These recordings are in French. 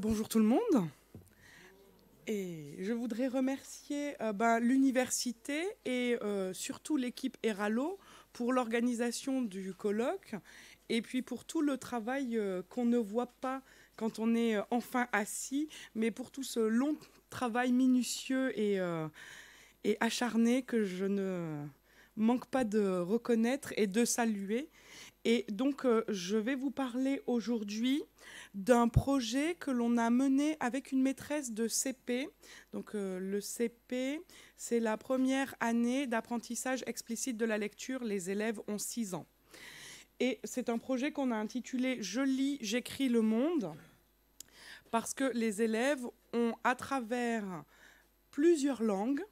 Bonjour tout le monde. Et je voudrais remercier l'université et surtout l'équipe Eralo pour l'organisation du colloque et puis pour tout le travail qu'on ne voit pas quand on est enfin assis, mais pour tout ce long travail minutieux et acharné que je ne manque pas de reconnaître et de saluer. Et donc, je vais vous parler aujourd'hui d'un projet que l'on a mené avec une maîtresse de CP. Donc, le CP, c'est la première année d'apprentissage explicite de la lecture. Les élèves ont 6 ans. Et c'est un projet qu'on a intitulé « Je lis, j'écris le monde » parce que les élèves ont, à travers plusieurs langues,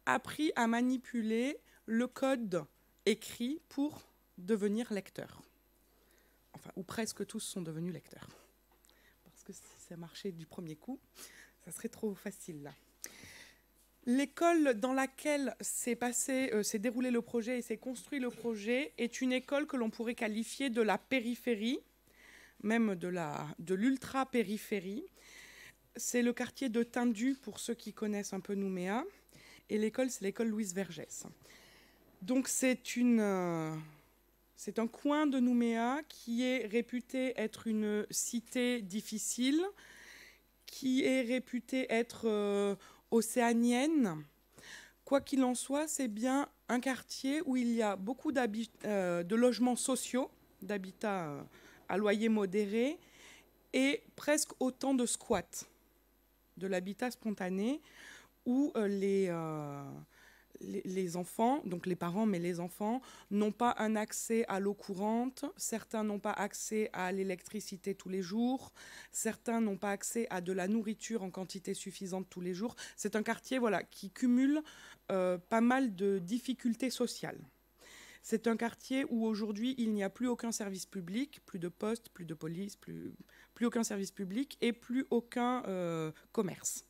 appris à manipuler le code écrit pour devenir lecteur. Enfin, ou presque tous sont devenus lecteurs. Parce que si ça marchait du premier coup, ça serait trop facile là. L'école dans laquelle s'est déroulé le projet et s'est construit le projet est une école que l'on pourrait qualifier de la périphérie, même de l'ultra-périphérie. C'est le quartier de Tindu, pour ceux qui connaissent un peu Nouméa, et l'école, c'est l'école Louise Vergès. Donc c'est un coin de Nouméa qui est réputé être une cité difficile, qui est réputée être océanienne. Quoi qu'il en soit, c'est bien un quartier où il y a beaucoup de logements sociaux, d'habitats à loyer modéré, et presque autant de squats, de l'habitat spontané, où les enfants, donc les parents, mais les enfants, n'ont pas un accès à l'eau courante, certains n'ont pas accès à l'électricité tous les jours, certains n'ont pas accès à de la nourriture en quantité suffisante tous les jours. C'est un quartier qui cumule pas mal de difficultés sociales. C'est un quartier où aujourd'hui il n'y a plus aucun service public, plus de poste, plus de police, plus aucun service public et plus aucun commerce.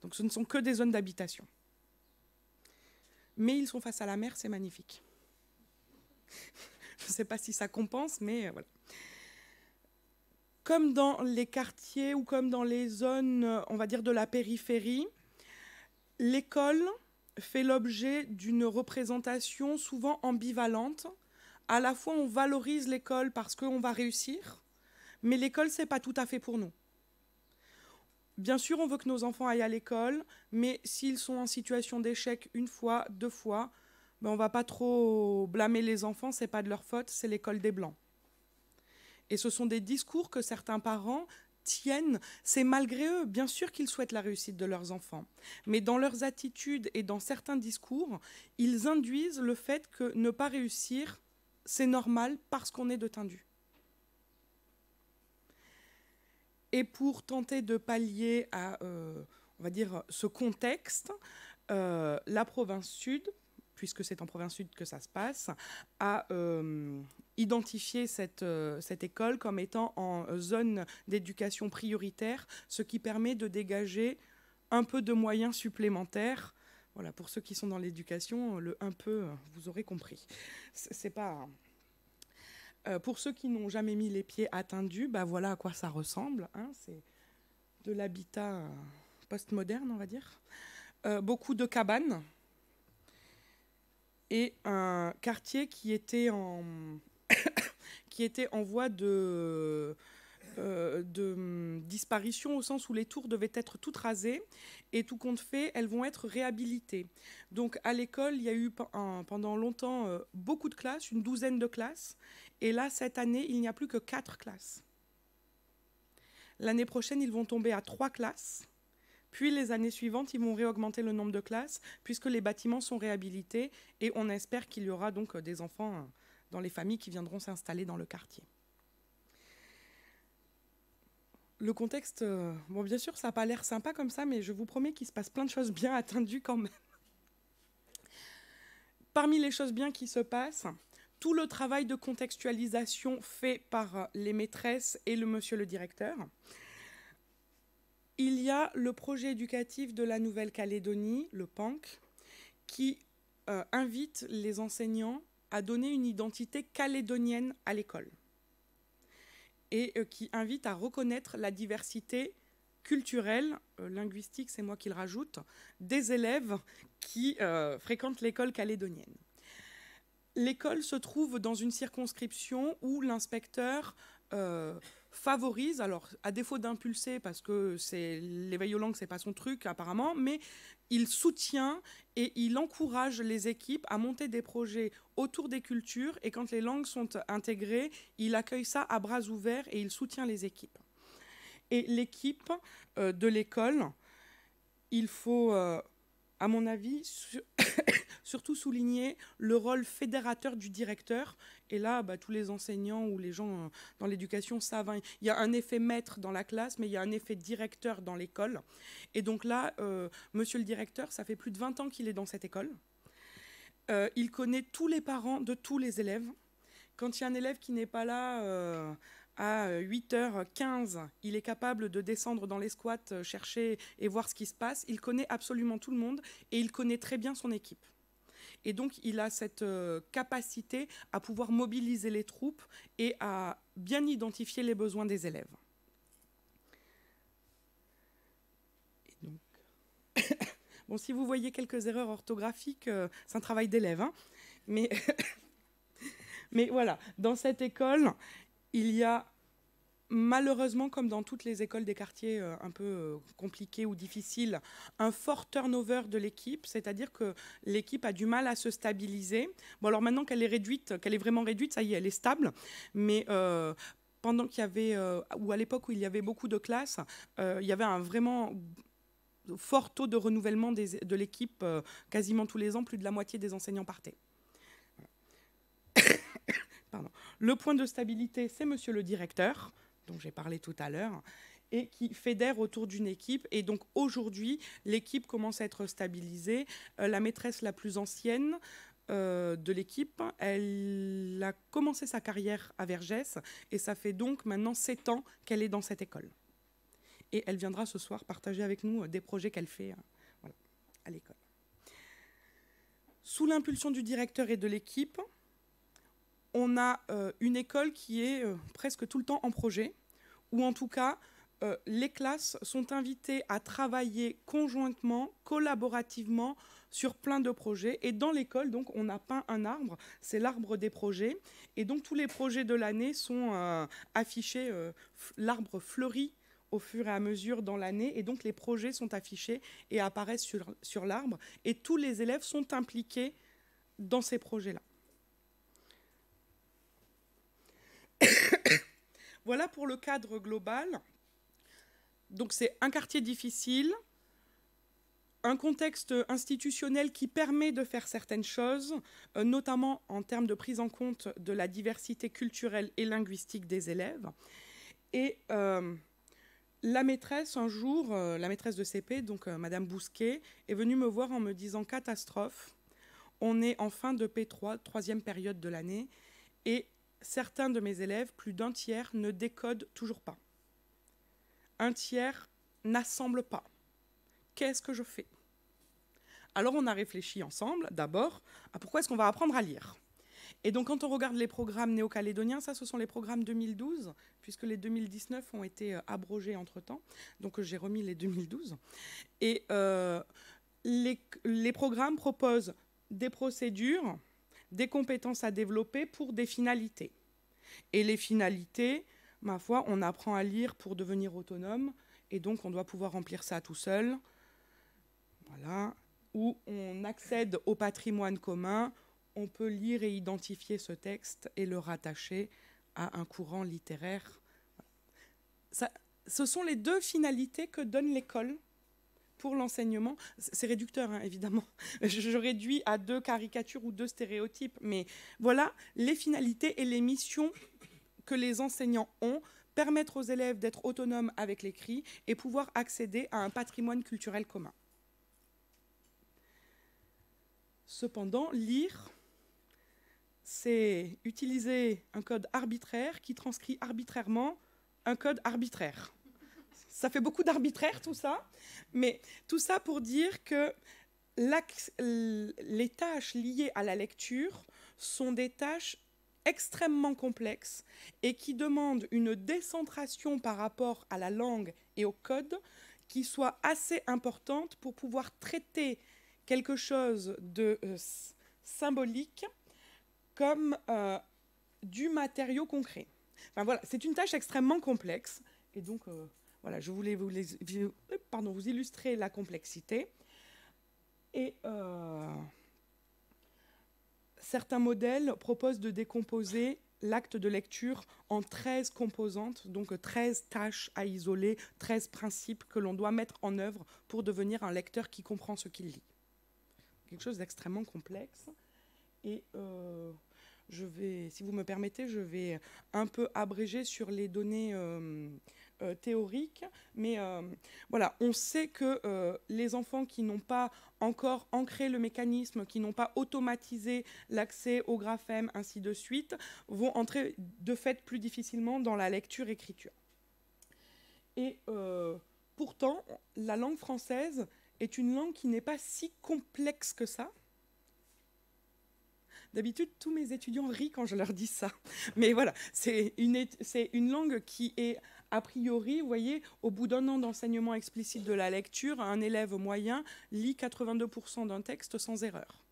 Donc ce ne sont que des zones d'habitation. Mais ils sont face à la mer, c'est magnifique. Je ne sais pas si ça compense, mais voilà. Comme dans les quartiers ou comme dans les zones, on va dire, de la périphérie, l'école fait l'objet d'une représentation souvent ambivalente. À la fois, on valorise l'école parce qu'on va réussir, mais l'école, ce n'est pas tout à fait pour nous. Bien sûr, on veut que nos enfants aillent à l'école, mais s'ils sont en situation d'échec une fois, 2 fois, on ne va pas trop blâmer les enfants, ce n'est pas de leur faute, c'est l'école des Blancs. Et ce sont des discours que certains parents tiennent, c'est malgré eux, bien sûr qu'ils souhaitent la réussite de leurs enfants, mais dans leurs attitudes et dans certains discours, ils induisent le fait que ne pas réussir, c'est normal parce qu'on est de Tindu. Et pour tenter de pallier à, on va dire, ce contexte, la province sud, puisque c'est en province sud que ça se passe, a identifié cette école comme étant en zone d'éducation prioritaire, ce qui permet de dégager un peu de moyens supplémentaires. Voilà, pour ceux qui sont dans l'éducation, le un peu, vous aurez compris. C'est pas... Pour ceux qui n'ont jamais mis les pieds à Tindu, voilà à quoi ça ressemble. Hein, c'est de l'habitat postmoderne, on va dire. Beaucoup de cabanes et un quartier qui était en voie de disparition, au sens où les tours devaient être toutes rasées et tout compte fait, elles vont être réhabilitées. Donc à l'école, il y a eu pendant longtemps beaucoup de classes, une douzaine de classes, et là, cette année, il n'y a plus que 4 classes. L'année prochaine, ils vont tomber à 3 classes, puis les années suivantes, ils vont réaugmenter le nombre de classes, puisque les bâtiments sont réhabilités, et on espère qu'il y aura donc des enfants dans les familles qui viendront s'installer dans le quartier. Le contexte, bien sûr, ça n'a pas l'air sympa comme ça, mais je vous promets qu'il se passe plein de choses bien à Tindu quand même. Parmi les choses bien qui se passent, tout le travail de contextualisation fait par les maîtresses et le monsieur le directeur. Il y a le projet éducatif de la Nouvelle-Calédonie, le PANC, qui invite les enseignants à donner une identité calédonienne à l'école et qui invite à reconnaître la diversité culturelle, linguistique, c'est moi qui le rajoute, des élèves qui fréquentent l'école calédonienne. L'école se trouve dans une circonscription où l'inspecteur favorise, alors à défaut d'impulser, parce que l'éveil aux langues, c'est pas son truc apparemment, mais il soutient et il encourage les équipes à monter des projets autour des cultures, et quand les langues sont intégrées, il accueille ça à bras ouverts et il soutient les équipes. Et l'équipe de l'école, il faut, à mon avis, surtout souligner le rôle fédérateur du directeur. Et là, tous les enseignants ou les gens dans l'éducation savent, hein, il y a un effet maître dans la classe, mais il y a un effet directeur dans l'école. Et donc là, monsieur le directeur, ça fait plus de 20 ans qu'il est dans cette école. Il connaît tous les parents de tous les élèves. Quand il y a un élève qui n'est pas là à 8h15, il est capable de descendre dans les squats, chercher et voir ce qui se passe. Il connaît absolument tout le monde et il connaît très bien son équipe. Et donc, il a cette capacité à pouvoir mobiliser les troupes et à bien identifier les besoins des élèves. Et donc... bon, si vous voyez quelques erreurs orthographiques, c'est un travail d'élève, hein, mais... mais voilà, dans cette école, il y a malheureusement, comme dans toutes les écoles des quartiers un peu compliqués ou difficiles, un fort turnover de l'équipe, c'est-à-dire que l'équipe a du mal à se stabiliser. Bon, alors maintenant qu'elle est réduite, qu'elle est vraiment réduite, ça y est, elle est stable, mais pendant qu'il y avait, ou à l'époque où il y avait beaucoup de classes, il y avait un vraiment fort taux de renouvellement de l'équipe, quasiment tous les ans, plus de la moitié des enseignants partaient. Pardon. Le point de stabilité, c'est monsieur le directeur, dont j'ai parlé tout à l'heure, et qui fédère autour d'une équipe. Et donc aujourd'hui, l'équipe commence à être stabilisée. La maîtresse la plus ancienne de l'équipe, elle a commencé sa carrière à Vergès, et ça fait donc maintenant 7 ans qu'elle est dans cette école. Et elle viendra ce soir partager avec nous des projets qu'elle fait voilà, à l'école. Sous l'impulsion du directeur et de l'équipe, on a une école qui est presque tout le temps en projet, ou en tout cas, les classes sont invitées à travailler conjointement, collaborativement, sur plein de projets. Et dans l'école, donc, on a peint un arbre, c'est l'arbre des projets. Et donc, tous les projets de l'année sont affichés, l'arbre fleurit au fur et à mesure dans l'année. Et donc, les projets sont affichés et apparaissent sur l'arbre. Et tous les élèves sont impliqués dans ces projets-là. Voilà pour le cadre global. Donc c'est un quartier difficile, un contexte institutionnel qui permet de faire certaines choses, notamment en termes de prise en compte de la diversité culturelle et linguistique des élèves. Et la maîtresse, un jour, la maîtresse de CP, donc Madame Bousquet, est venue me voir en me disant « Catastrophe, on est en fin de P3, troisième période de l'année, et certains de mes élèves, plus d'un tiers, ne décodent toujours pas. Un tiers n'assemble pas. Qu'est-ce que je fais ?» Alors on a réfléchi ensemble, d'abord, à pourquoi est-ce qu'on va apprendre à lire. Et donc quand on regarde les programmes néo-calédoniens, ça ce sont les programmes 2012, puisque les 2019 ont été abrogés entre-temps. Donc j'ai remis les 2012. Et les programmes proposent des procédures, des compétences à développer pour des finalités. Et les finalités, ma foi, on apprend à lire pour devenir autonome, et donc on doit pouvoir remplir ça tout seul. Voilà. Ou on accède au patrimoine commun, on peut lire et identifier ce texte et le rattacher à un courant littéraire. Ça, ce sont les deux finalités que donne l'école pour l'enseignement. C'est réducteur, hein, évidemment. Je réduis à 2 caricatures ou 2 stéréotypes, mais voilà les finalités et les missions que les enseignants ont, permettre aux élèves d'être autonomes avec l'écrit et pouvoir accéder à un patrimoine culturel commun. Cependant, lire, c'est utiliser un code arbitraire qui transcrit arbitrairement un code arbitraire. Ça fait beaucoup d'arbitraire, tout ça, mais tout ça pour dire que les tâches liées à la lecture sont des tâches extrêmement complexes et qui demandent une décentration par rapport à la langue et au code qui soit assez importante pour pouvoir traiter quelque chose de symbolique comme du matériau concret. Enfin, voilà, c'est une tâche extrêmement complexe. Et donc, voilà, je voulais vous illustrer la complexité. Et certains modèles proposent de décomposer l'acte de lecture en 13 composantes, donc 13 tâches à isoler, 13 principes que l'on doit mettre en œuvre pour devenir un lecteur qui comprend ce qu'il lit. Quelque chose d'extrêmement complexe. Et si vous me permettez, je vais un peu abréger sur les données théoriques, mais voilà, on sait que les enfants qui n'ont pas encore ancré le mécanisme, qui n'ont pas automatisé l'accès au graphème, ainsi de suite, vont entrer de fait plus difficilement dans la lecture-écriture. Et pourtant, la langue française est une langue qui n'est pas si complexe que ça. D'habitude, tous mes étudiants rient quand je leur dis ça. Mais voilà, c'est une langue qui est, a priori, vous voyez, au bout d'un an d'enseignement explicite de la lecture, un élève moyen lit 82% d'un texte sans erreur.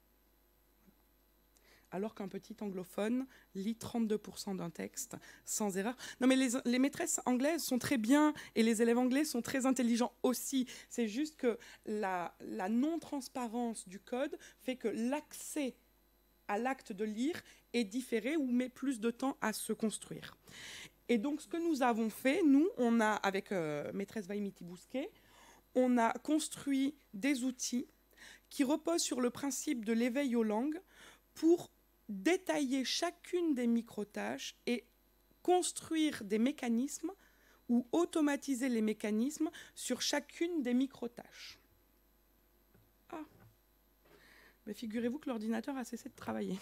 Alors qu'un petit anglophone lit 32% d'un texte sans erreur. Non, mais les maîtresses anglaises sont très bien, et les élèves anglais sont très intelligents aussi. C'est juste que la non-transparence du code fait que l'accès à l'acte de lire est différé ou met plus de temps à se construire. Et donc, ce que nous avons fait, nous, on a, avec maîtresse Vaimiti-Bousquet, on a construit des outils qui reposent sur le principe de l'éveil aux langues pour détailler chacune des micro-tâches et construire des mécanismes ou automatiser les mécanismes sur chacune des micro-tâches. Mais figurez-vous que l'ordinateur a cessé de travailler.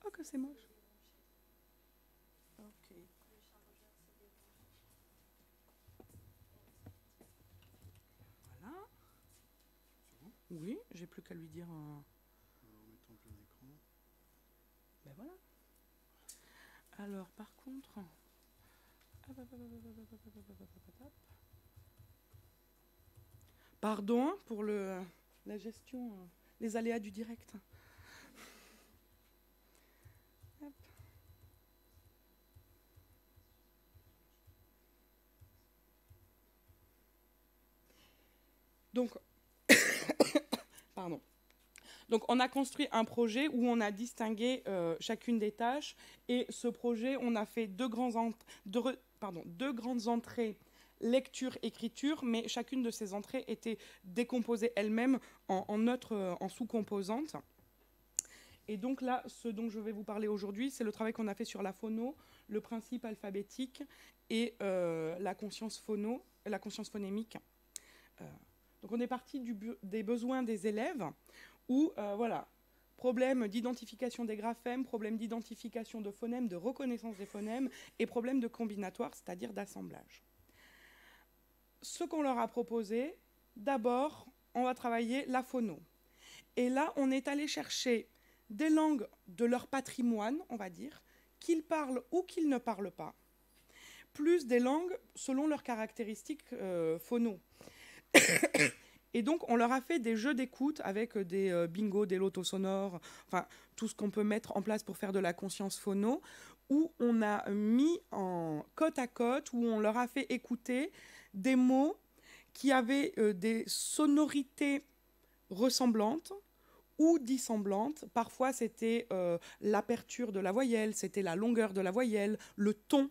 Oh, que c'est moche. Ok. Voilà. Oui, j'ai plus qu'à lui dire... En mettant plein écran. Ben voilà. Alors, par contre... Pardon pour la gestion, les aléas du direct. Hop. Donc, pardon. Donc, on a construit un projet où on a distingué chacune des tâches. Et ce projet, on a fait deux grandes entrées lecture-écriture, mais chacune de ces entrées était décomposée elle-même en sous-composantes. Et donc là, ce dont je vais vous parler aujourd'hui, c'est le travail qu'on a fait sur la phono, le principe alphabétique et la conscience phonémique. Donc on est parti des besoins des élèves, où, voilà, problème d'identification des graphèmes, problème d'identification de phonèmes, de reconnaissance des phonèmes, et problème de combinatoire, c'est-à-dire d'assemblage. Ce qu'on leur a proposé, d'abord, on va travailler la phono. Et là, on est allé chercher des langues de leur patrimoine, on va dire, qu'ils parlent ou qu'ils ne parlent pas, plus des langues selon leurs caractéristiques phono. Et donc, on leur a fait des jeux d'écoute avec des bingos, des lotos sonores, enfin, tout ce qu'on peut mettre en place pour faire de la conscience phono, où on a mis en côte à côte, où on leur a fait écouter des mots qui avaient des sonorités ressemblantes ou dissemblantes. Parfois, c'était l'aperture de la voyelle, c'était la longueur de la voyelle, le ton,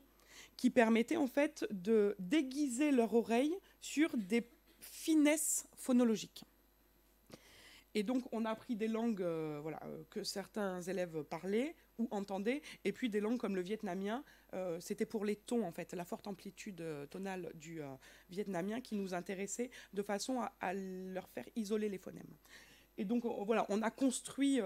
qui permettait en fait de déguiser leur oreille sur des finesses phonologiques. Et donc, on a appris des langues que certains élèves parlaient ou entendaient, et puis des langues comme le vietnamien, c'était pour les tons, en fait, la forte amplitude tonale du vietnamien qui nous intéressait de façon à leur faire isoler les phonèmes. Et donc, voilà, on a construit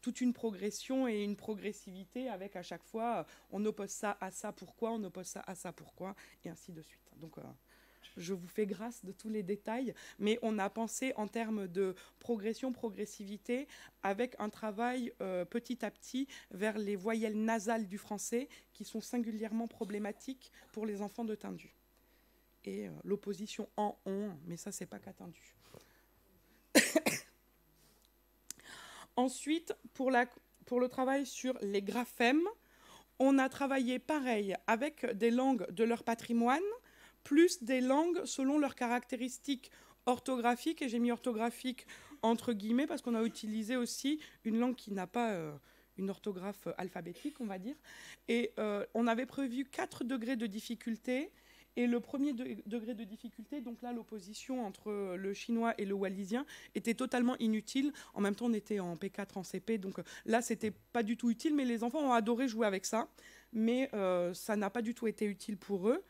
toute une progression et une progressivité avec à chaque fois, on oppose ça à ça, pourquoi, on oppose ça à ça, pourquoi, et ainsi de suite. Donc, je vous fais grâce de tous les détails, mais on a pensé en termes de progression, progressivité, avec un travail petit à petit vers les voyelles nasales du français qui sont singulièrement problématiques pour les enfants de Tindu. Et l'opposition en on, mais ça, c'est pas qu'à Tindu. Ensuite, pour le travail sur les graphèmes, on a travaillé pareil avec des langues de leur patrimoine, plus des langues selon leurs caractéristiques orthographiques, et j'ai mis orthographique entre guillemets parce qu'on a utilisé aussi une langue qui n'a pas une orthographe alphabétique, on va dire, et on avait prévu 4 degrés de difficulté. Et le premier degré de difficulté, donc là, l'opposition entre le chinois et le wallisien était totalement inutile. En même temps, on était en P4, en CP, donc là, c'était pas du tout utile, mais les enfants ont adoré jouer avec ça. Mais ça n'a pas du tout été utile pour eux.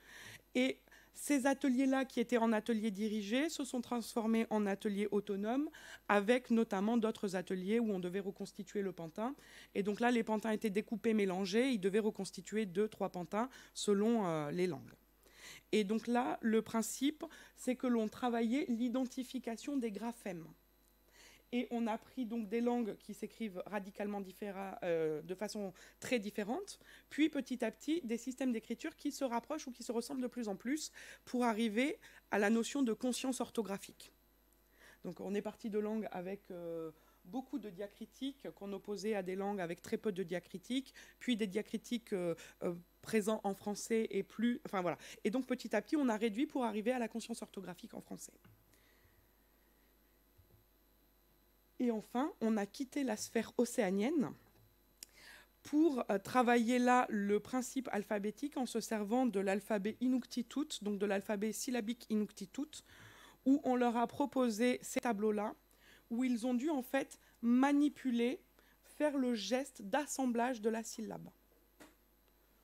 Et ces ateliers-là, qui étaient en ateliers dirigés, se sont transformés en ateliers autonomes, avec notamment d'autres ateliers où on devait reconstituer le pantin. Et donc là, les pantins étaient découpés, mélangés. Ils devaient reconstituer 2-3 pantins selon les langues. Et donc là, le principe, c'est que l'on travaillait l'identification des graphèmes. Et on a pris donc des langues qui s'écrivent radicalement de façon très différente, puis petit à petit des systèmes d'écriture qui se rapprochent ou qui se ressemblent de plus en plus pour arriver à la notion de conscience orthographique. Donc on est parti de langues avec beaucoup de diacritiques qu'on opposait à des langues avec très peu de diacritiques, puis des diacritiques présents en français et plus... Enfin voilà. Et donc petit à petit, on a réduit pour arriver à la conscience orthographique en français. Et enfin, on a quitté la sphère océanienne pour travailler là le principe alphabétique en se servant de l'alphabet Inuktitut, donc de l'alphabet syllabique Inuktitut, où on leur a proposé ces tableaux-là, où ils ont dû en fait manipuler, faire le geste d'assemblage de la syllabe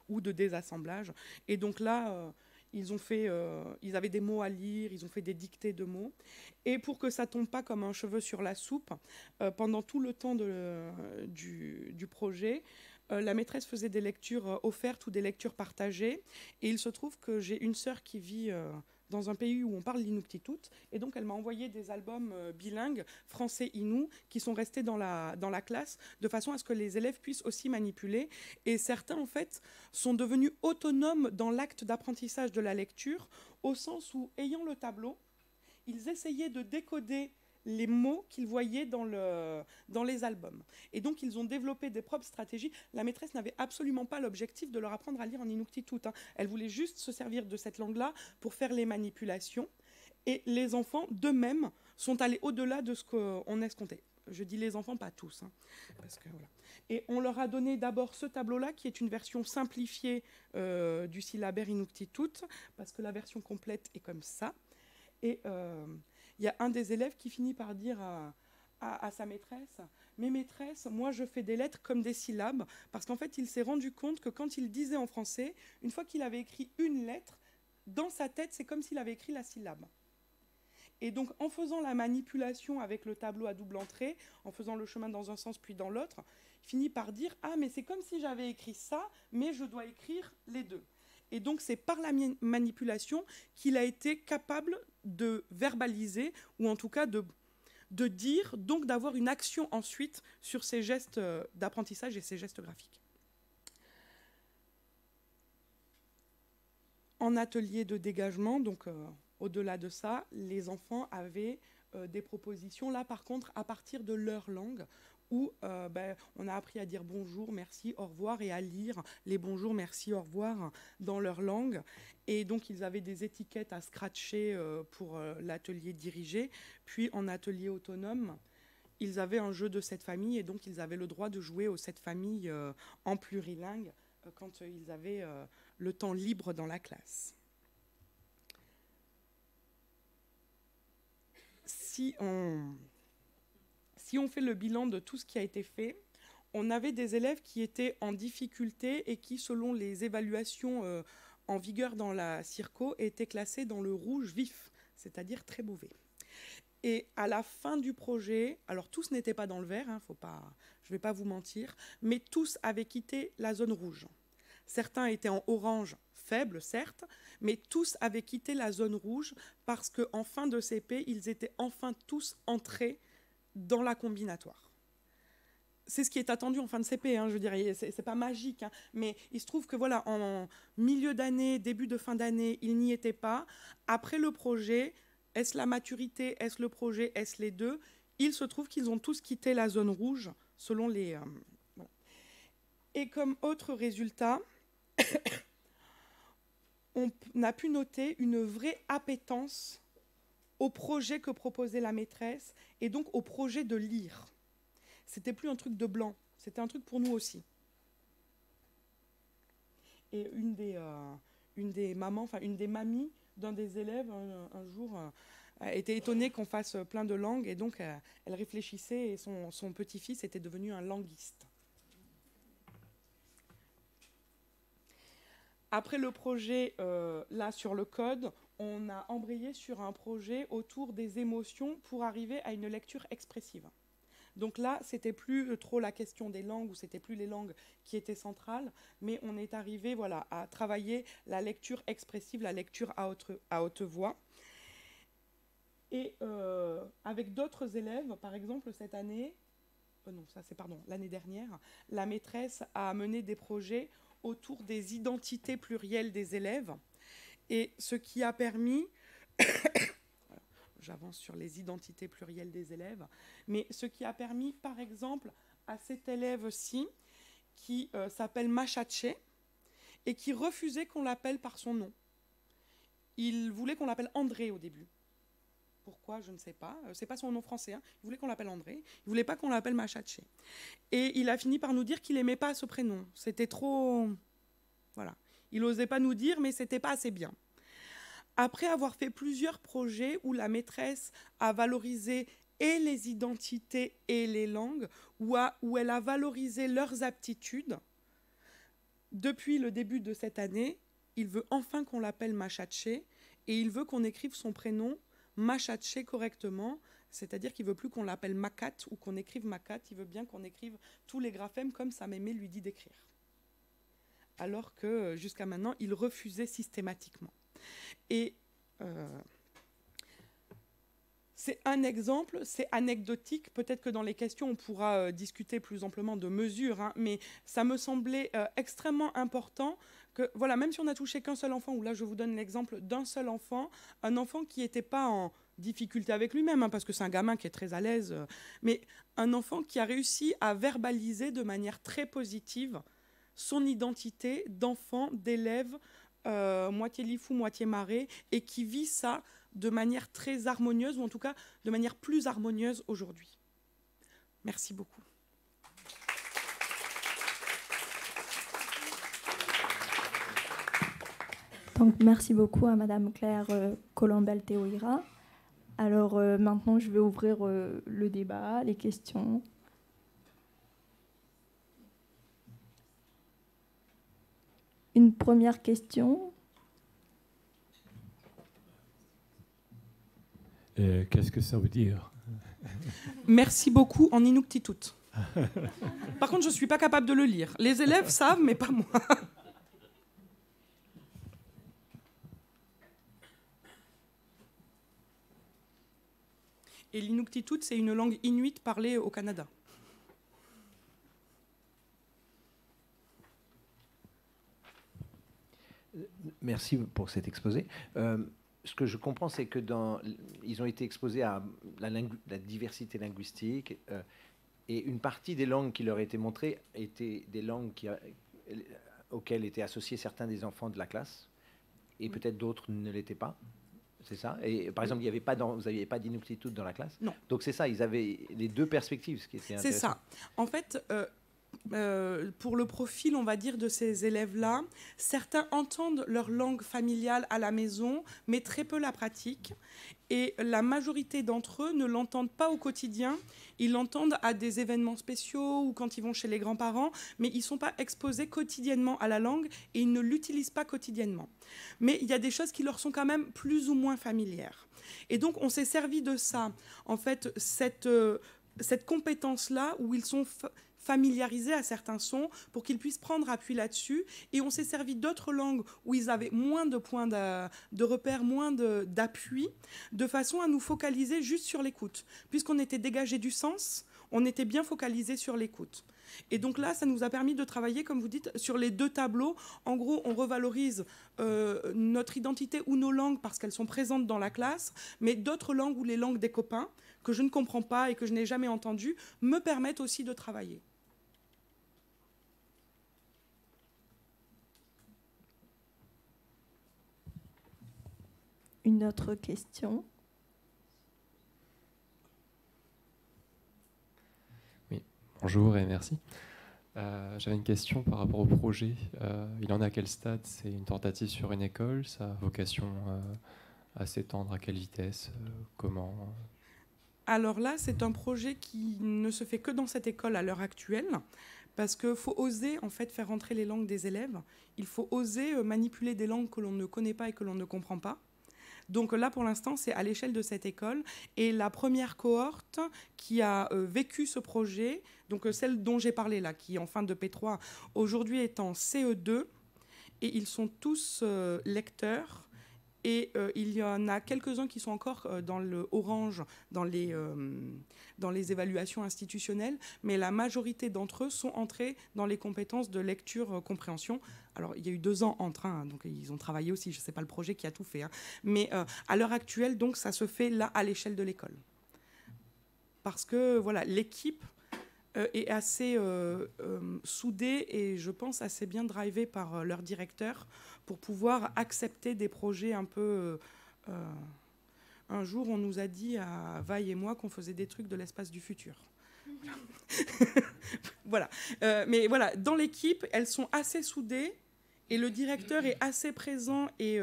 ou de désassemblage. Et donc là, ils avaient des mots à lire, ils ont fait des dictées de mots. Et pour que ça tombe pas comme un cheveu sur la soupe, pendant tout le temps du projet, la maîtresse faisait des lectures offertes ou des lectures partagées. Et il se trouve que j'ai une sœur qui vit dans un pays où on parle l'Inuktitut, et donc elle m'a envoyé des albums bilingues français-inou qui sont restés dans la classe, de façon à ce que les élèves puissent aussi manipuler. Et certains, en fait, sont devenus autonomes dans l'acte d'apprentissage de la lecture, au sens où, ayant le tableau, ils essayaient de décoder les mots qu'ils voyaient dans les albums. Et donc, ils ont développé des propres stratégies. La maîtresse n'avait absolument pas l'objectif de leur apprendre à lire en Inuktitut. Elle voulait juste se servir de cette langue-là pour faire les manipulations. Et les enfants, d'eux-mêmes, sont allés au-delà de ce qu'on escomptait. Je dis les enfants, pas tous. Parce que, voilà. Et on leur a donné d'abord ce tableau-là, qui est une version simplifiée du syllabaire Inuktitut, parce que la version complète est comme ça. Et il y a un des élèves qui finit par dire à sa maîtresse « Mais maîtresse, moi je fais des lettres comme des syllabes », parce qu'en fait il s'est rendu compte que quand il disait en français, une fois qu'il avait écrit une lettre, dans sa tête c'est comme s'il avait écrit la syllabe. Et donc en faisant la manipulation avec le tableau à double entrée, en faisant le chemin dans un sens puis dans l'autre, il finit par dire « Ah mais c'est comme si j'avais écrit ça, mais je dois écrire les deux ». Et donc, c'est par la manipulation qu'il a été capable de verbaliser, ou en tout cas de dire, donc d'avoir une action ensuite sur ces gestes d'apprentissage et ces gestes graphiques. En atelier de dégagement, donc au-delà de ça, les enfants avaient des propositions, là par contre, à partir de leur langue, où on a appris à dire bonjour, merci, au revoir, et à lire les bonjour, merci, au revoir dans leur langue. Et donc, ils avaient des étiquettes à scratcher pour l'atelier dirigé. Puis, en atelier autonome, ils avaient un jeu de 7 familles, et donc, ils avaient le droit de jouer aux 7 familles en plurilingue quand ils avaient le temps libre dans la classe. Si on fait le bilan de tout ce qui a été fait, on avait des élèves qui étaient en difficulté et qui, selon les évaluations en vigueur dans la Circo, étaient classés dans le rouge vif, c'est-à-dire très mauvais. Et à la fin du projet, alors tous n'étaient pas dans le vert, je ne vais pas vous mentir, mais tous avaient quitté la zone rouge. Certains étaient en orange faible, certes, mais tous avaient quitté la zone rouge parce qu'en fin de CP, ils étaient enfin tous entrés dans la combinatoire. C'est ce qui est attendu en fin de CP, hein, je dirais, c'est pas magique, hein, mais il se trouve que voilà, en milieu d'année, début de fin d'année, ils n'y étaient pas. Après le projet, est-ce la maturité, est-ce le projet, est-ce les deux? Il se trouve qu'ils ont tous quitté la zone rouge, selon les... bon. Et comme autre résultat, on a pu noter une vraie appétence au projet que proposait la maîtresse, et donc au projet de lire. C'était plus un truc de blanc, c'était un truc pour nous aussi. Et une des mamans, enfin une des mamies d'un des élèves, un jour, a été étonnée qu'on fasse plein de langues, et donc elle réfléchissait, et son petit-fils était devenu un languiste. Après le projet, là, sur le code, on a embrayé sur un projet autour des émotions pour arriver à une lecture expressive. Donc là, c'était plus trop la question des langues, ou c'était plus les langues qui étaient centrales, mais on est arrivé voilà, à travailler la lecture expressive, la lecture à haute voix. Et avec d'autres élèves, par exemple cette année, l'année dernière, la maîtresse a mené des projets autour des identités plurielles des élèves, et ce qui a permis... J'avance sur les identités plurielles des élèves, mais ce qui a permis, par exemple, à cet élève-ci, qui s'appelle Machache, et qui refusait qu'on l'appelle par son nom. Il voulait qu'on l'appelle André au début. Pourquoi, je ne sais pas. C'est pas son nom français, hein. Il voulait qu'on l'appelle André. Il voulait pas qu'on l'appelle Machache. Et il a fini par nous dire qu'il aimait pas ce prénom. C'était trop... Voilà. Il osait pas nous dire, mais c'était pas assez bien. Après avoir fait plusieurs projets où la maîtresse a valorisé et les identités et les langues, où elle a valorisé leurs aptitudes, depuis le début de cette année, il veut enfin qu'on l'appelle Machache, et il veut qu'on écrive son prénom Machache correctement, c'est-à-dire qu'il ne veut plus qu'on l'appelle Makat ou qu'on écrive Makat, il veut bien qu'on écrive tous les graphèmes comme sa mémé lui dit d'écrire. Alors que jusqu'à maintenant, il refusait systématiquement. Et c'est un exemple, c'est anecdotique. Peut-être que dans les questions, on pourra discuter plus amplement de mesures, hein, mais ça me semblait extrêmement important que, voilà, même si on n'a touché qu'un seul enfant, ou là je vous donne l'exemple d'un seul enfant, un enfant qui n'était pas en difficulté avec lui-même, hein, parce que c'est un gamin qui est très à l'aise, mais un enfant qui a réussi à verbaliser de manière très positive son identité d'enfant, d'élève, moitié lifou, moitié marée, et qui vit ça de manière très harmonieuse, ou en tout cas de manière plus harmonieuse aujourd'hui. Merci beaucoup. Donc, merci beaucoup à Madame Claire Colombel-Théoïra. Alors maintenant, je vais ouvrir le débat, les questions. Une première question. Qu'est-ce que ça veut dire? Merci beaucoup en Inuktitut. Par contre, je ne suis pas capable de le lire. Les élèves savent, mais pas moi. Et l'Inuktitut, c'est une langue inuite parlée au Canada. Merci pour cet exposé. Ce que je comprends, c'est que ils ont été exposés à la diversité linguistique, et une partie des langues qui leur étaient montrées étaient des langues auxquelles étaient associés certains des enfants de la classe, et peut-être d'autres ne l'étaient pas. C'est ça. Et par exemple, vous n'aviez pas d'Inuktitut dans la classe. Non. Donc c'est ça, ils avaient les deux perspectives, ce qui était intéressant. C'est ça. En fait, pour le profil, on va dire, de ces élèves-là, certains entendent leur langue familiale à la maison, mais très peu la pratiquent. Et la majorité d'entre eux ne l'entendent pas au quotidien. Ils l'entendent à des événements spéciaux ou quand ils vont chez les grands-parents, mais ils ne sont pas exposés quotidiennement à la langue et ils ne l'utilisent pas quotidiennement. Mais il y a des choses qui leur sont quand même plus ou moins familières. Et donc, on s'est servi de ça. En fait, cette compétence-là, où ils sont familiarisés à certains sons pour qu'ils puissent prendre appui là-dessus. Et on s'est servi d'autres langues où ils avaient moins de points de repère, moins d'appui, de façon à nous focaliser juste sur l'écoute. Puisqu'on était dégagé du sens, on était bien focalisé sur l'écoute. Et donc là, ça nous a permis de travailler, comme vous dites, sur les 2 tableaux. En gros, on revalorise notre identité ou nos langues parce qu'elles sont présentes dans la classe, mais d'autres langues ou les langues des copains que je ne comprends pas et que je n'ai jamais entendues me permettent aussi de travailler. Une autre question? Bonjour et merci. J'avais une question par rapport au projet. Il en est à quel stade? C'est une tentative sur une école? Ça a vocation à s'étendre à quelle vitesse? Comment? Alors là, c'est un projet qui ne se fait que dans cette école à l'heure actuelle, parce qu'il faut oser en fait faire rentrer les langues des élèves. Il faut oser manipuler des langues que l'on ne connaît pas et que l'on ne comprend pas. Donc là, pour l'instant, c'est à l'échelle de cette école. Et la première cohorte qui a vécu ce projet, donc celle dont j'ai parlé là, qui est en fin de P3, aujourd'hui est en CE2, et ils sont tous lecteurs. Et il y en a quelques-uns qui sont encore dans le orange, dans les évaluations institutionnelles, mais la majorité d'entre eux sont entrés dans les compétences de lecture-compréhension. Alors, il y a eu 2 ans entre, donc ils ont travaillé aussi, je ne sais pas le projet qui a tout fait, mais à l'heure actuelle, donc, ça se fait là, à l'échelle de l'école. Parce que, voilà, l'équipe est assez soudée et, je pense, assez bien drivée par leur directeur pour pouvoir accepter des projets un peu... un jour, on nous a dit à Vaille et moi qu'on faisait des trucs de l'espace du futur. Voilà. Mais voilà, dans l'équipe, elles sont assez soudées et le directeur est assez présent et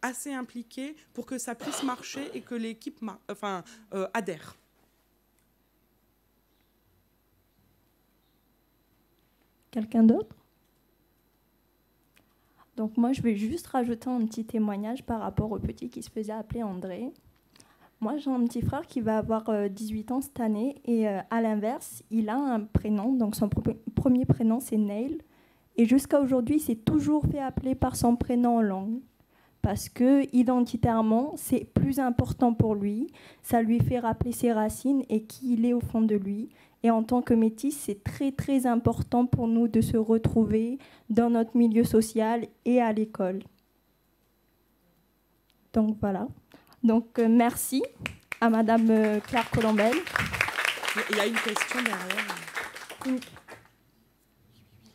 assez impliqué pour que ça puisse marcher et que l'équipe adhère. Quelqu'un d'autre? Donc moi, je vais juste rajouter un petit témoignage par rapport au petit qui se faisait appeler André. Moi, j'ai un petit frère qui va avoir 18 ans cette année et à l'inverse, il a un prénom, donc son premier prénom c'est Neil. Et jusqu'à aujourd'hui, il s'est toujours fait appeler par son prénom en langue parce que identitairement, c'est plus important pour lui. Ça lui fait rappeler ses racines et qui il est au fond de lui. Et en tant que métis, c'est très, très important pour nous de se retrouver dans notre milieu social et à l'école. Donc voilà. Donc merci à Madame Claire Colombel. Il y a une question derrière.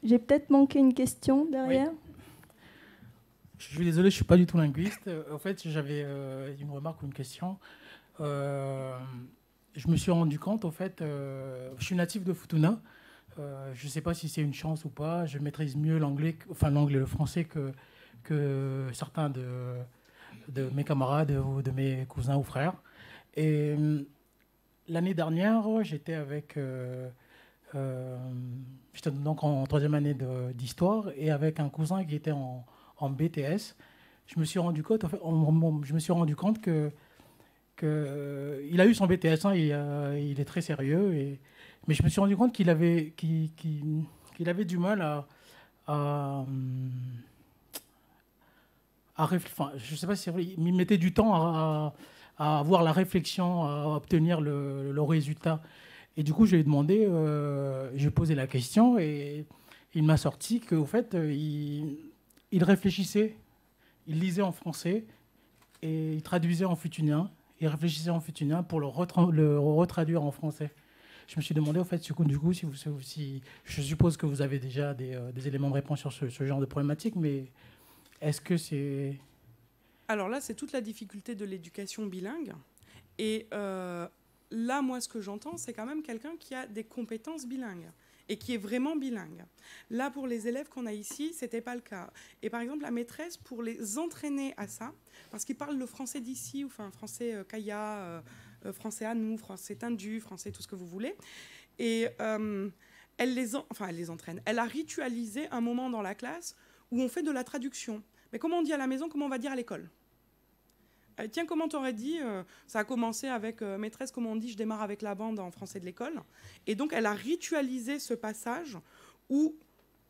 J'ai peut-être manqué une question derrière. Oui. Je suis désolé, je ne suis pas du tout linguiste. En fait, j'avais une remarque ou une question. Je me suis rendu compte, en fait, je suis natif de Futuna. Je ne sais pas si c'est une chance ou pas. Je maîtrise mieux l'anglais et le français que certains de mes camarades ou de mes cousins ou frères. Et l'année dernière, j'étais avec... j'étais donc en 3e année d'histoire et avec un cousin qui était en BTS. Je me suis rendu compte, que il a eu son BTS, il est très sérieux, mais je me suis rendu compte qu'il avait du mal à je ne sais pas si c'est vrai, il mettait du temps à avoir la réflexion, à obtenir le résultat. Et du coup, je lui ai demandé, j'ai posé la question et il m'a sorti qu'au fait, il réfléchissait, il lisait en français et il traduisait en futunien. Il réfléchissait en futunien pour le retraduire en français. Je me suis demandé, au fait, du coup, si je suppose que vous avez déjà des éléments de réponse sur ce genre de problématique, mais est-ce que c'est... Alors là, c'est toute la difficulté de l'éducation bilingue. Et là, moi, ce que j'entends, c'est quand même quelqu'un qui a des compétences bilingues et qui est vraiment bilingue. Là, pour les élèves qu'on a ici, ce n'était pas le cas. Et par exemple, la maîtresse, pour les entraîner à ça, parce qu'ils parlent le français d'ici, enfin français Kaya, français Anou, français Tindu, français tout ce que vous voulez, et elle les entraîne. Elle a ritualisé un moment dans la classe où on fait de la traduction. Mais comment on dit à la maison, comment on va dire à l'école ? Tiens, comment t'aurais dit ça a commencé avec maîtresse, comment on dit, je démarre avec la bande en français de l'école. Et donc, elle a ritualisé ce passage où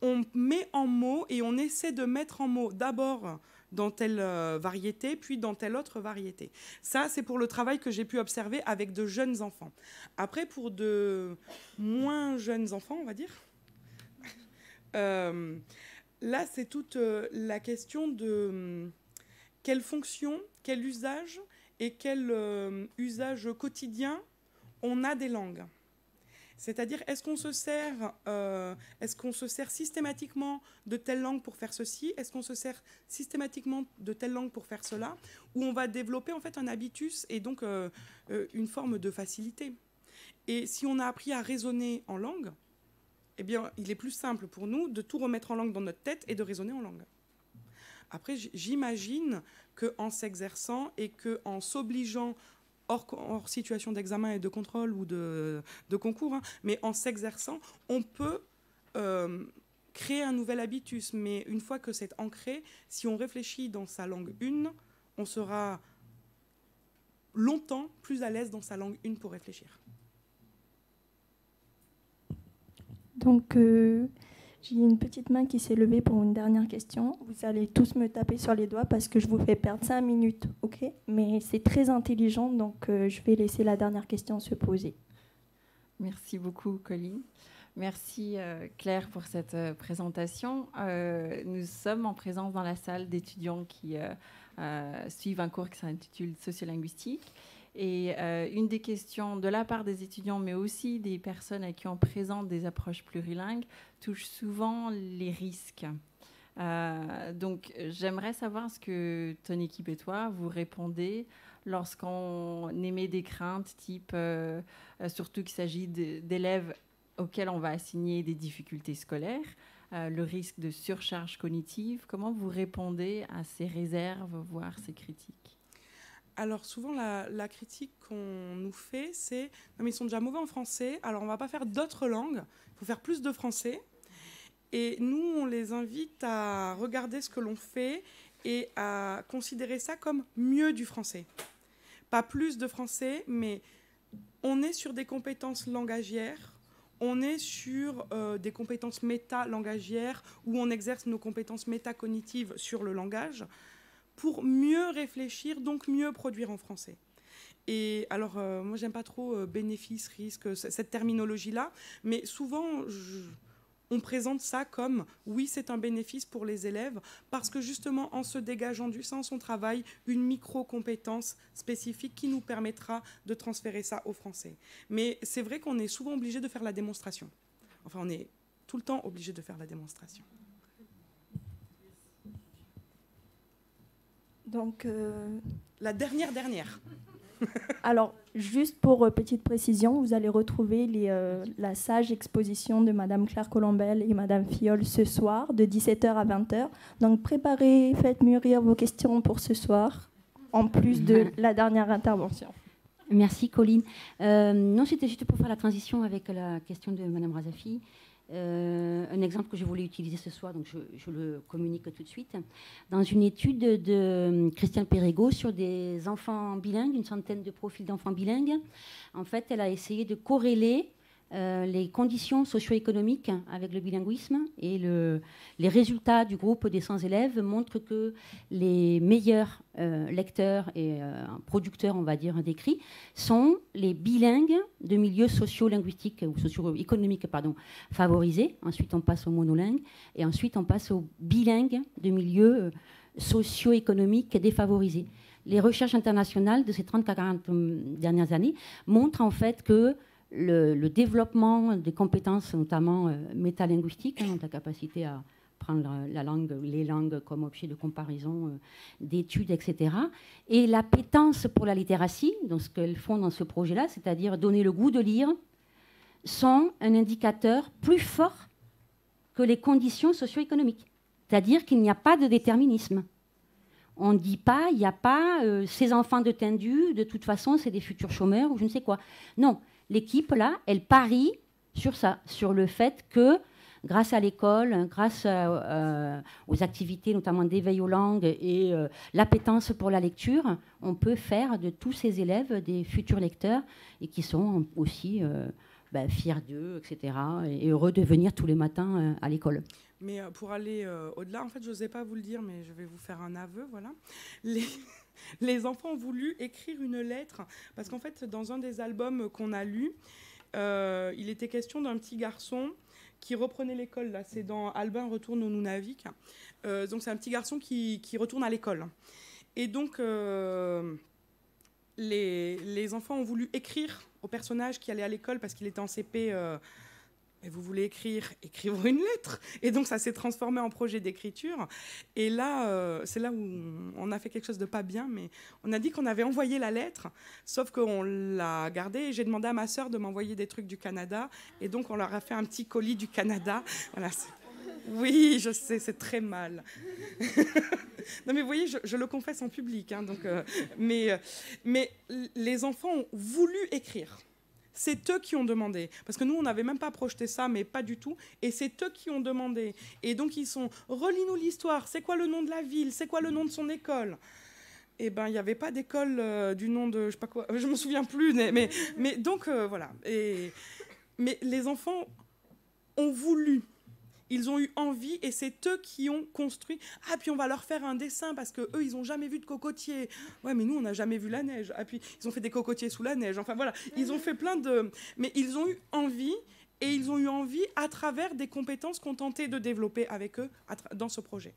on met en mots et on essaie de mettre en mots d'abord dans telle variété, puis dans telle autre variété. Ça, c'est pour le travail que j'ai pu observer avec de jeunes enfants. Après, pour de moins jeunes enfants, on va dire, là, c'est toute la question de quelle fonction, quel usage et quel usage quotidien on a des langues. C'est-à-dire, est-ce qu'on se sert systématiquement de telle langue pour faire ceci? Est-ce qu'on se sert systématiquement de telle langue pour faire cela? Ou on va développer en fait un habitus et donc une forme de facilité. Et si on a appris à raisonner en langue, eh bien, il est plus simple pour nous de tout remettre en langue dans notre tête et de raisonner en langue. Après, j'imagine qu'en s'exerçant et qu'en s'obligeant hors situation d'examen et de contrôle ou de concours, hein, mais en s'exerçant, on peut créer un nouvel habitus. Mais une fois que c'est ancré, si on réfléchit dans sa langue une, on sera longtemps plus à l'aise dans sa langue une pour réfléchir. Donc, j'ai une petite main qui s'est levée pour une dernière question. Vous allez tous me taper sur les doigts parce que je vous fais perdre 5 minutes, ok? Mais c'est très intelligent, donc je vais laisser la dernière question se poser. Merci beaucoup, Colline. Merci, Claire, pour cette présentation. Nous sommes en présence dans la salle d'étudiants qui suivent un cours qui s'intitule Sociolinguistique. Et une des questions de la part des étudiants, mais aussi des personnes à qui on présente des approches plurilingues, touche souvent les risques. Donc, j'aimerais savoir ce que ton équipe et toi, vous répondez lorsqu'on émet des craintes, type, surtout qu'il s'agit d'élèves auxquels on va assigner des difficultés scolaires, le risque de surcharge cognitive. Comment vous répondez à ces réserves, voire ces critiques ? Alors souvent, la critique qu'on nous fait, c'est « Non mais ils sont déjà mauvais en français, alors on ne va pas faire d'autres langues, il faut faire plus de français ». Et nous, on les invite à regarder ce que l'on fait et à considérer ça comme mieux du français. Pas plus de français, mais on est sur des compétences langagières, on est sur des compétences méta-langagières où on exerce nos compétences métacognitives sur le langage, pour mieux réfléchir, donc mieux produire en français. Et alors, moi, j'aime pas trop bénéfice, risque, cette terminologie-là, mais souvent, on présente ça comme, oui, c'est un bénéfice pour les élèves, parce que justement, en se dégageant du sens, on travaille une micro-compétence spécifique qui nous permettra de transférer ça au français. Mais c'est vrai qu'on est souvent obligé de faire la démonstration. Enfin, on est tout le temps obligé de faire la démonstration. Donc, la dernière. Alors, juste pour petite précision, vous allez retrouver la sage exposition de Madame Claire Colombel et Madame Fiol ce soir, de 17h à 20h. Donc, préparez, faites mûrir vos questions pour ce soir, en plus de la dernière intervention. Merci, Colline. Non, c'était juste pour faire la transition avec la question de Madame Razafi. Un exemple que je voulais utiliser ce soir, donc je le communique tout de suite. Dans une étude de Christiane Perregaux sur des enfants bilingues, une centaine de profils d'enfants bilingues, en fait, elle a essayé de corréler les conditions socio-économiques avec le bilinguisme et les résultats du groupe des 100 élèves montrent que les meilleurs lecteurs et producteurs, on va dire, d'écrits sont les bilingues de milieux socio-linguistiques ou socio-économiques favorisés. Ensuite, on passe aux monolingues et ensuite, on passe aux bilingues de milieux socio-économiques défavorisés. Les recherches internationales de ces 30 à 40 dernières années montrent en fait que le développement des compétences, notamment métalinguistiques, la capacité à prendre les langues comme objet de comparaison, d'études, etc. Et l'appétence pour la littératie, donc ce qu'elles font dans ce projet-là, c'est-à-dire donner le goût de lire, sont un indicateur plus fort que les conditions socio-économiques. C'est-à-dire qu'il n'y a pas de déterminisme. On ne dit pas, il n'y a pas ces enfants de tendu, de toute façon, c'est des futurs chômeurs ou je ne sais quoi. Non. L'équipe, là, elle parie sur ça, sur le fait que grâce à l'école, grâce aux activités notamment d'éveil aux langues et l'appétence pour la lecture, on peut faire de tous ces élèves des futurs lecteurs et qui sont aussi fiers d'eux, etc. et heureux de venir tous les matins à l'école. Mais pour aller au-delà, en fait, je n'osais pas vous le dire, mais je vais vous faire un aveu, voilà. Les enfants ont voulu écrire une lettre, parce qu'en fait, dans un des albums qu'on a lus, il était question d'un petit garçon qui reprenait l'école. Là, c'est dans Albin retourne au Nunavik. Donc, c'est un petit garçon qui retourne à l'école. Et donc, les enfants ont voulu écrire au personnage qui allait à l'école parce qu'il était en CP. Et vous voulez écrire, écrivons une lettre. Et donc, ça s'est transformé en projet d'écriture. Et là, c'est là où on a fait quelque chose de pas bien, mais on a dit qu'on avait envoyé la lettre, sauf qu'on l'a gardée. Et j'ai demandé à ma sœur de m'envoyer des trucs du Canada. Et donc, on leur a fait un petit colis du Canada. Voilà. Oui, je sais, c'est très mal. Non, mais vous voyez, je le confesse en public. Hein, donc, mais les enfants ont voulu écrire. C'est eux qui ont demandé. Parce que nous, on n'avait même pas projeté ça, mais pas du tout. Et c'est eux qui ont demandé. Et donc, ils sont « Relis-nous l'histoire. C'est quoi le nom de la ville? C'est quoi le nom de son école ?» Eh bien, il n'y avait pas d'école du nom de... Je ne sais pas quoi. Je ne me souviens plus. Mais donc, voilà. Mais les enfants ont voulu. Ils ont eu envie et c'est eux qui ont construit. Ah, puis on va leur faire un dessin parce qu'eux, ils n'ont jamais vu de cocotier. Ouais, mais nous, on n'a jamais vu la neige. Ah, puis ils ont fait des cocotiers sous la neige. Enfin, voilà. Ils ont fait plein de... Mais ils ont eu envie et ils ont eu envie à travers des compétences qu'on tentait de développer avec eux dans ce projet.